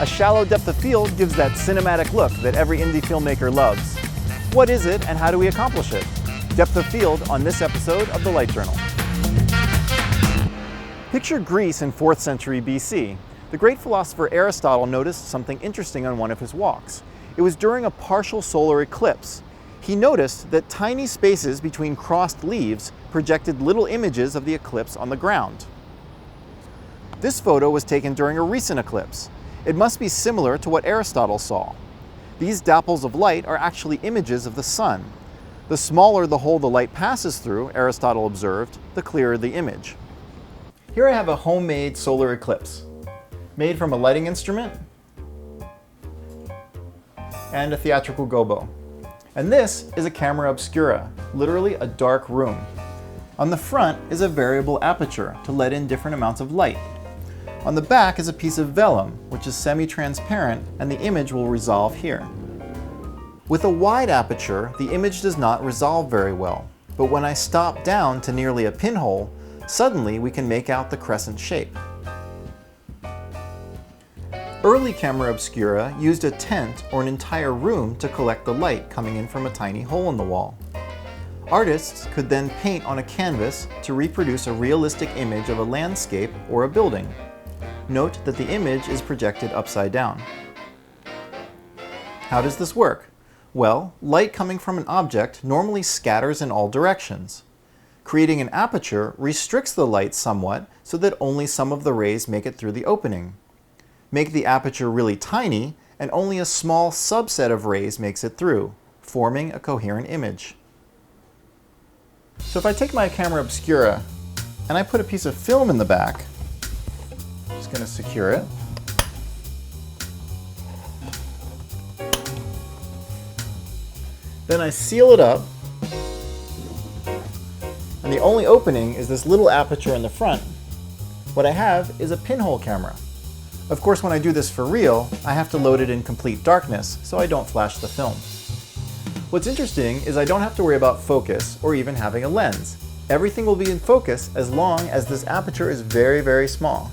shallow depth of field gives that cinematic look that every indie filmmaker loves. What is it and how do we accomplish it? Depth of field on this episode of the Light Journal. Picture Greece in 4th century BC. The great philosopher Aristotle noticed something interesting on one of his walks. It was during a partial solar eclipse. He noticed that tiny spaces between crossed leaves projected little images of the eclipse on the ground. This photo was taken during a recent eclipse. It must be similar to what Aristotle saw. These dapples of light are actually images of the sun. The smaller the hole the light passes through, Aristotle observed, the clearer the image. Here I have a homemade solar eclipse, made from a lighting instrument and a theatrical gobo. And this is a camera obscura, literally a dark room. On the front is a variable aperture to let in different amounts of light. On the back is a piece of vellum, which is semi-transparent, and the image will resolve here. With a wide aperture, the image does not resolve very well, but when I stop down to nearly a pinhole, suddenly we can make out the crescent shape. Early camera obscura used a tent or an entire room to collect the light coming in from a tiny hole in the wall. Artists could then paint on a canvas to reproduce a realistic image of a landscape or a building. Note that the image is projected upside down. How does this work? Well, light coming from an object normally scatters in all directions. Creating an aperture restricts the light somewhat so that only some of the rays make it through the opening. Make the aperture really tiny, and only a small subset of rays makes it through, forming a coherent image. So if I take my camera obscura and I put a piece of film in the back, I'm just going to secure it. Then I seal it up. And the only opening is this little aperture in the front. What I have is a pinhole camera. Of course, when I do this for real, I have to load it in complete darkness so I don't flash the film. What's interesting is I don't have to worry about focus or even having a lens. Everything will be in focus as long as this aperture is very, very small.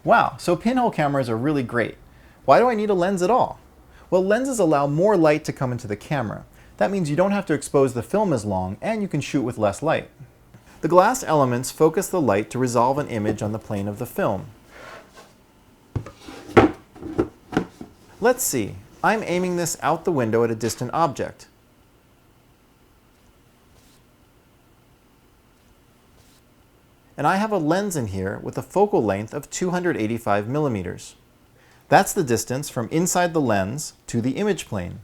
Wow, so pinhole cameras are really great. Why do I need a lens at all? Well, lenses allow more light to come into the camera. That means you don't have to expose the film as long, and you can shoot with less light. The glass elements focus the light to resolve an image on the plane of the film. Let's see, I'm aiming this out the window at a distant object. And I have a lens in here with a focal length of 285 millimeters. That's the distance from inside the lens to the image plane.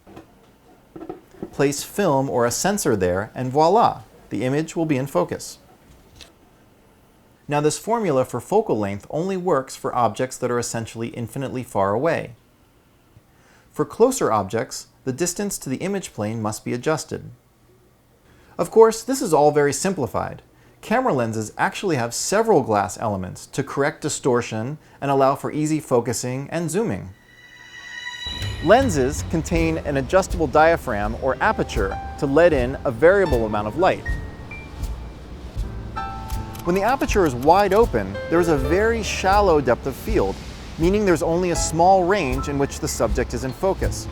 Place film or a sensor there, and voila, the image will be in focus. Now this formula for focal length only works for objects that are essentially infinitely far away. For closer objects, the distance to the image plane must be adjusted. Of course, this is all very simplified. Camera lenses actually have several glass elements to correct distortion and allow for easy focusing and zooming. Lenses contain an adjustable diaphragm or aperture to let in a variable amount of light. When the aperture is wide open, there is a very shallow depth of field, meaning there's only a small range in which the subject is in focus.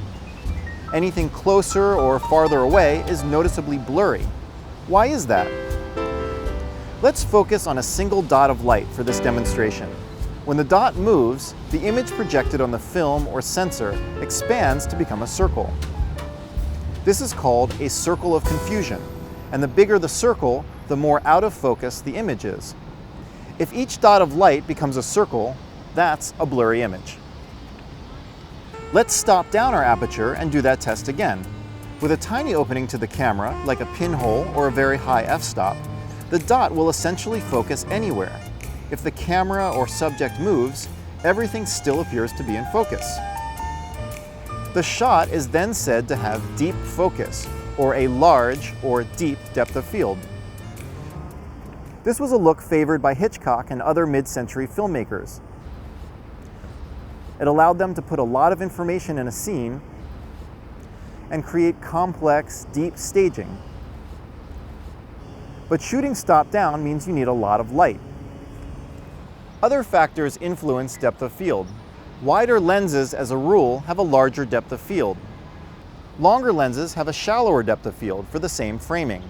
Anything closer or farther away is noticeably blurry. Why is that? Let's focus on a single dot of light for this demonstration. When the dot moves, the image projected on the film or sensor expands to become a circle. This is called a circle of confusion, and the bigger the circle, the more out of focus the image is. If each dot of light becomes a circle, that's a blurry image. Let's stop down our aperture and do that test again. With a tiny opening to the camera, like a pinhole or a very high f-stop, the dot will essentially focus anywhere. If the camera or subject moves, everything still appears to be in focus. The shot is then said to have deep focus, or a large or deep depth of field. This was a look favored by Hitchcock and other mid-century filmmakers. It allowed them to put a lot of information in a scene and create complex, deep staging. But shooting top-down means you need a lot of light. Other factors influence depth of field. Wider lenses, as a rule, have a larger depth of field. Longer lenses have a shallower depth of field for the same framing.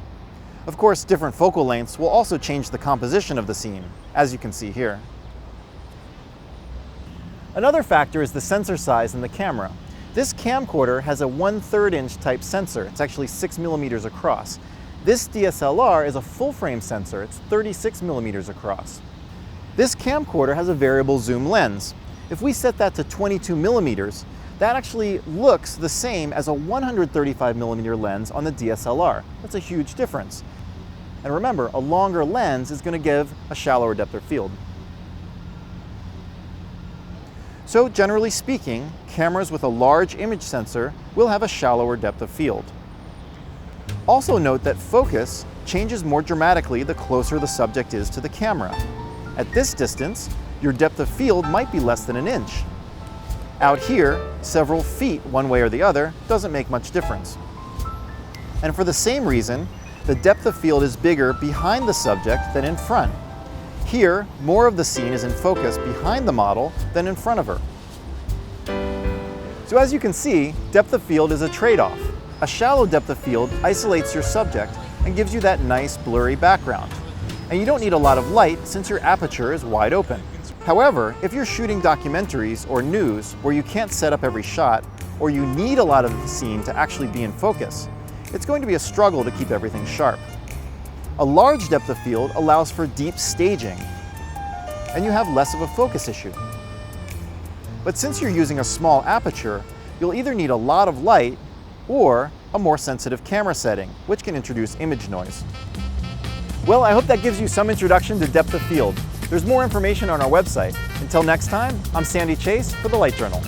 Of course, different focal lengths will also change the composition of the scene, as you can see here. Another factor is the sensor size in the camera. This camcorder has a 1/3 inch type sensor. It's actually 6 millimeters across. This DSLR is a full-frame sensor. It's 36 millimeters across. This camcorder has a variable zoom lens. If we set that to 22 millimeters, that actually looks the same as a 135 millimeter lens on the DSLR. That's a huge difference. And remember, a longer lens is going to give a shallower depth of field. So generally speaking, cameras with a large image sensor will have a shallower depth of field. Also note that focus changes more dramatically the closer the subject is to the camera. At this distance, your depth of field might be less than an inch. Out here, several feet one way or the other doesn't make much difference. And for the same reason, the depth of field is bigger behind the subject than in front. Here, more of the scene is in focus behind the model than in front of her. So as you can see, depth of field is a trade-off. A shallow depth of field isolates your subject and gives you that nice blurry background. And you don't need a lot of light since your aperture is wide open. However, if you're shooting documentaries or news where you can't set up every shot, or you need a lot of the scene to actually be in focus, it's going to be a struggle to keep everything sharp. A large depth of field allows for deep staging, and you have less of a focus issue. But since you're using a small aperture, you'll either need a lot of light or a more sensitive camera setting, which can introduce image noise. Well, I hope that gives you some introduction to depth of field. There's more information on our website. Until next time, I'm Sandy Chase for the Light Journal.